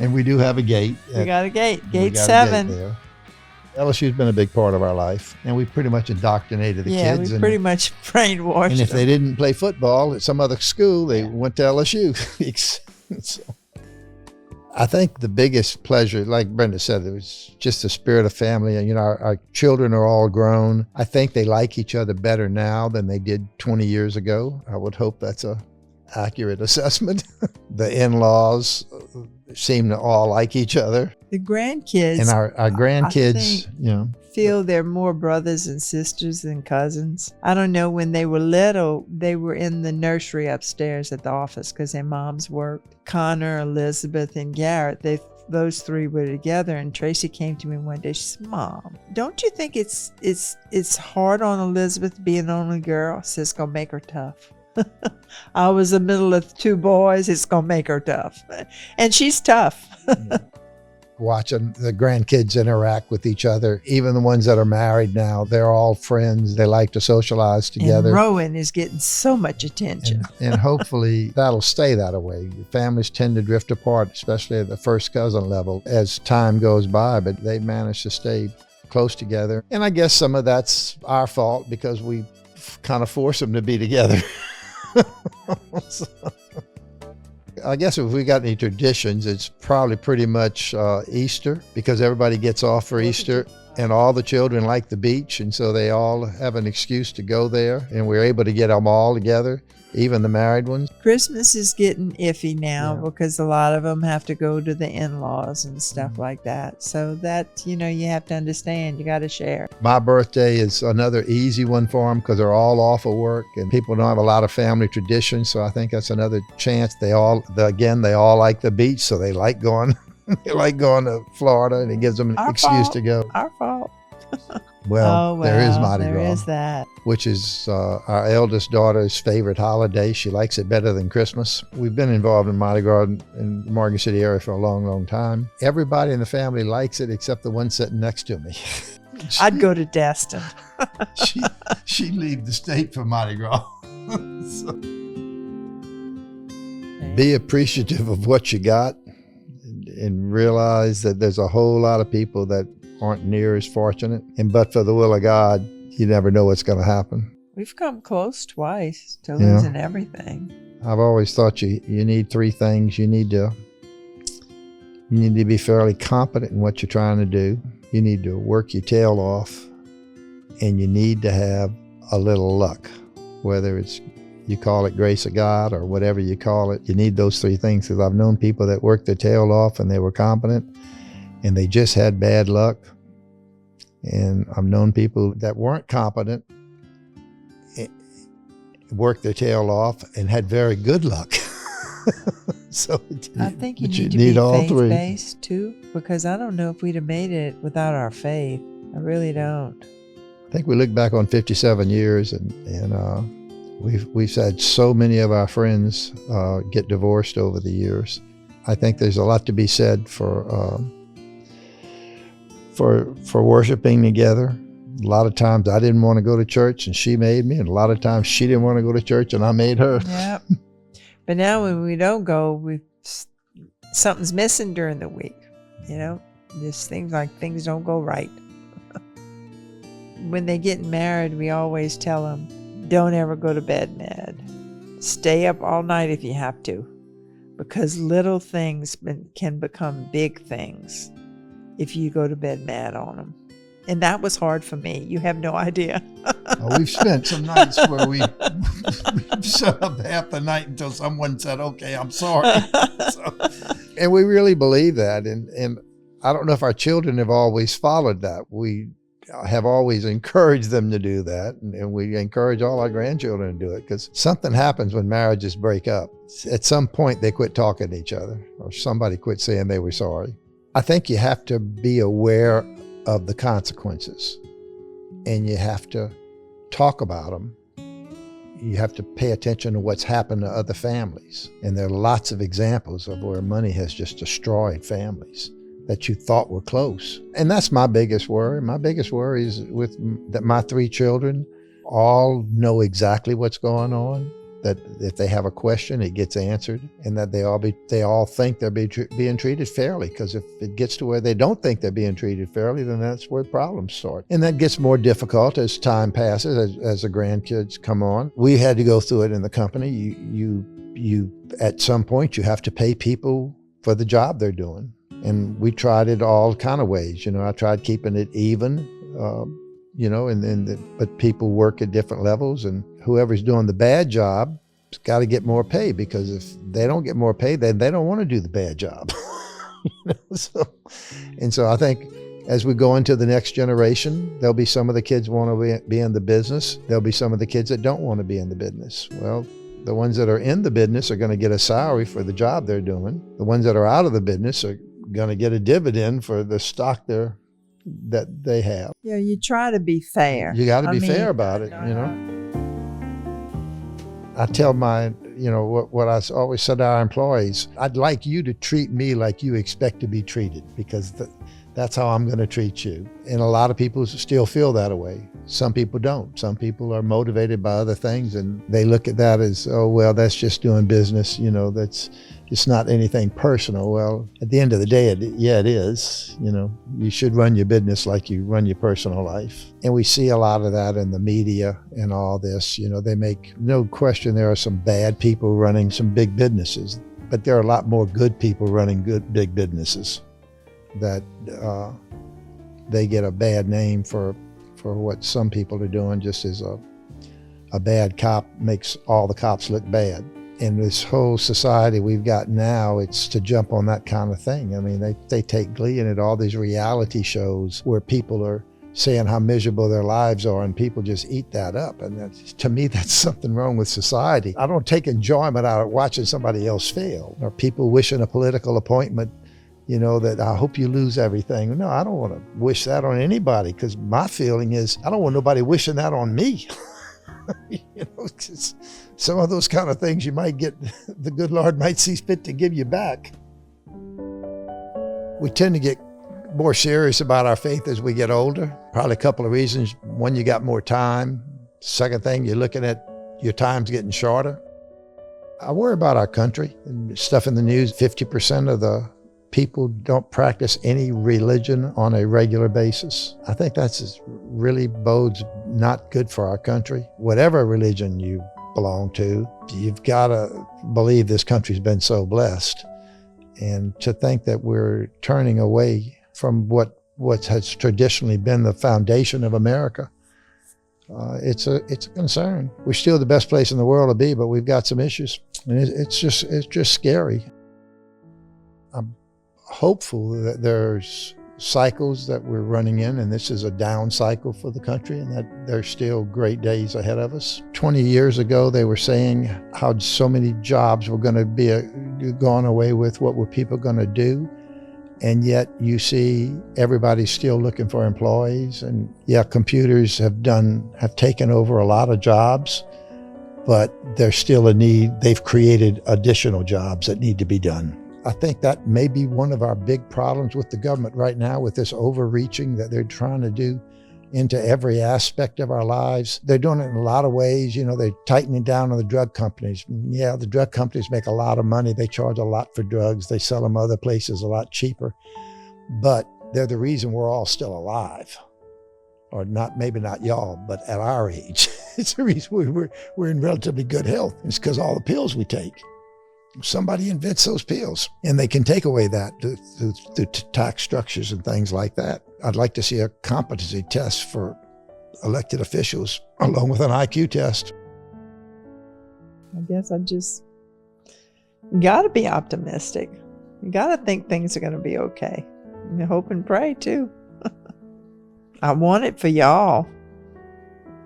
And we do have a gate. We got a gate. We Gate got a 7. gate there. LSU's been a big part of our life, and we pretty much indoctrinated the Yeah, kids. we pretty much brainwashed and if them. they didn't play football at some other school, they went to LSU. So, I think the biggest pleasure, like Brenda said, it was just the spirit of family. And, our children are all grown. I think they like each other better now than they did 20 years ago. I would hope that's a accurate assessment. The in-laws seem to all like each other. The grandkids And our grandkids, think- feel they're more brothers and sisters than cousins. I don't know, when they were little, they were in the nursery upstairs at the office because their moms worked. Connor, Elizabeth, and Garrett, they those three were together. And Tracy came to me one day. She said, "Mom, don't you think it's hard on Elizabeth being an only girl?" I said, "It's gonna make her tough." I was the middle of two boys. It's gonna make her tough, and she's tough. Watching the grandkids interact with each other, even the ones that are married now, they're all friends. They like to socialize together. And Rowan is getting so much attention. And hopefully that'll stay that way. Families tend to drift apart, especially at the first cousin level, as time goes by, but they manage to stay close together. And I guess some of that's our fault because we kind of force them to be together. So, I guess if we got any traditions, it's probably pretty much Easter, because everybody gets off for Easter and all the children like the beach. And so they all have an excuse to go there, and we're able to get them all together, even the married ones. Christmas is getting iffy now because a lot of them have to go to the in-laws and stuff like that. So that, you have to understand, you got to share. My birthday is another easy one for them because they're all off of work and people don't have a lot of family traditions. So I think that's another chance. They all like the beach, so they like going. They like going to Florida, and it gives them an excuse to go. Our fault. Well, there is Mardi Gras. There is that. Which is our eldest daughter's favorite holiday. She likes it better than Christmas. We've been involved in Mardi Gras in the Morgan City area for a long, long time. Everybody in the family likes it except the one sitting next to me. I'd go to Destin. She'd leave the state for Mardi Gras. So, be appreciative of what you got and realize that there's a whole lot of people that aren't near as fortunate. But for the will of God, you never know what's going to happen. We've come close twice to losing everything. I've always thought you need three things. You need to be fairly competent in what you're trying to do. You need to work your tail off, and you need to have a little luck, whether it's you call it grace of God or whatever you call it. You need those three things, because I've known people that worked their tail off and they were competent and they just had bad luck. And I've known people that weren't competent, worked their tail off and had very good luck. So I think you need to be faith-based too, because I don't know if we'd have made it without our faith. I really don't. I think we look back on 57 years and we've had so many of our friends get divorced over the years. I think there's a lot to be said for worshiping together. A lot of times I didn't want to go to church and she made me, and a lot of times she didn't want to go to church and I made her. Yeah. But now when we don't go, something's missing during the week. Just things like things don't go right. When they get married, we always tell them, don't ever go to bed mad. Stay up all night if you have to, because little things can become big things if you go to bed mad on them. And that was hard for me. You have no idea. We've spent some nights where we've sat up half the night until someone said, okay, I'm sorry. And we really believe that. And I don't know if our children have always followed that. We have always encouraged them to do that. And we encourage all our grandchildren to do it, because something happens when marriages break up. At some point, they quit talking to each other, or somebody quit saying they were sorry. I think you have to be aware of the consequences, and you have to talk about them. You have to pay attention to what's happened to other families. And there are lots of examples of where money has just destroyed families that you thought were close. And that's my biggest worry. My biggest worry is that my three children all know exactly what's going on, that if they have a question, it gets answered, and that they all think they're being treated fairly. Because if it gets to where they don't think they're being treated fairly, then that's where problems start. And that gets more difficult as time passes, as the grandkids come on. We had to go through it in the company. You at some point, you have to pay people for the job they're doing. And we tried it all kind of ways. I tried keeping it even, but people work at different levels, and whoever's doing the bad job has got to get more pay, because if they don't get more pay, then they don't want to do the bad job. So I think as we go into the next generation, there'll be some of the kids want to be in the business. There'll be some of the kids that don't want to be in the business. Well, the ones that are in the business are going to get a salary for the job they're doing. The ones that are out of the business are going to get a dividend for the stock that they have. Yeah, you try to be fair. You got to be fair about it, I tell what I always said to our employees, I'd like you to treat me like you expect to be treated, because that's how I'm going to treat you. And a lot of people still feel that way. Some people don't. Some people are motivated by other things, and they look at that as, oh, well, that's just doing business. It's not anything personal. Well, at the end of the day, it is. You should run your business like you run your personal life. And we see a lot of that in the media and all this. They make no question there are some bad people running some big businesses, but there are a lot more good people running big businesses that they get a bad name for what some people are doing, just as a bad cop makes all the cops look bad. In this whole society we've got now, it's to jump on that kind of thing. I mean, they take glee in it, all these reality shows where people are saying how miserable their lives are, and people just eat that up. And to me, that's something wrong with society. I don't take enjoyment out of watching somebody else fail, or people wishing a political appointment, that I hope you lose everything. No, I don't want to wish that on anybody, because my feeling is I don't want nobody wishing that on me. Some of those kind of things you might get, the good Lord might see fit to give you back. We tend to get more serious about our faith as we get older. Probably a couple of reasons. One, you got more time. Second thing, you're looking at your time's getting shorter. I worry about our country. Stuff in the news, 50% of the people don't practice any religion on a regular basis. I think that's really bodes not good for our country. Whatever religion you belong to, you've got to believe this country's been so blessed. And to think that we're turning away from what has traditionally been the foundation of America, it's a concern. We're still the best place in the world to be, but we've got some issues, and it's just scary. I'm hopeful that there's cycles that we're running in, and this is a down cycle for the country, and that there's still great days ahead of us. 20 years ago, they were saying how so many jobs were going to be gone away with. What were people going to do? And yet you see everybody's still looking for employees. And yeah, computers have taken over a lot of jobs, but there's still a need. They've created additional jobs that need to be done. I think that may be one of our big problems with the government right now, with this overreaching that they're trying to do into every aspect of our lives. They're doing it in a lot of ways. They're tightening down on the drug companies. Yeah, the drug companies make a lot of money. They charge a lot for drugs. They sell them other places a lot cheaper. But they're the reason we're all still alive. Or not, maybe not y'all, but at our age. It's the reason we're in relatively good health. It's because all the pills we take. Somebody invents those pills, and they can take away that through tax structures and things like that. I'd like to see a competency test for elected officials along with an IQ test. I guess you got to be optimistic. You got to think things are going to be okay. And hope and pray too. I want it for y'all,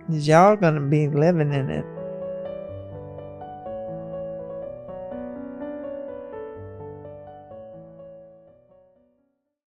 because y'all going to be living in it.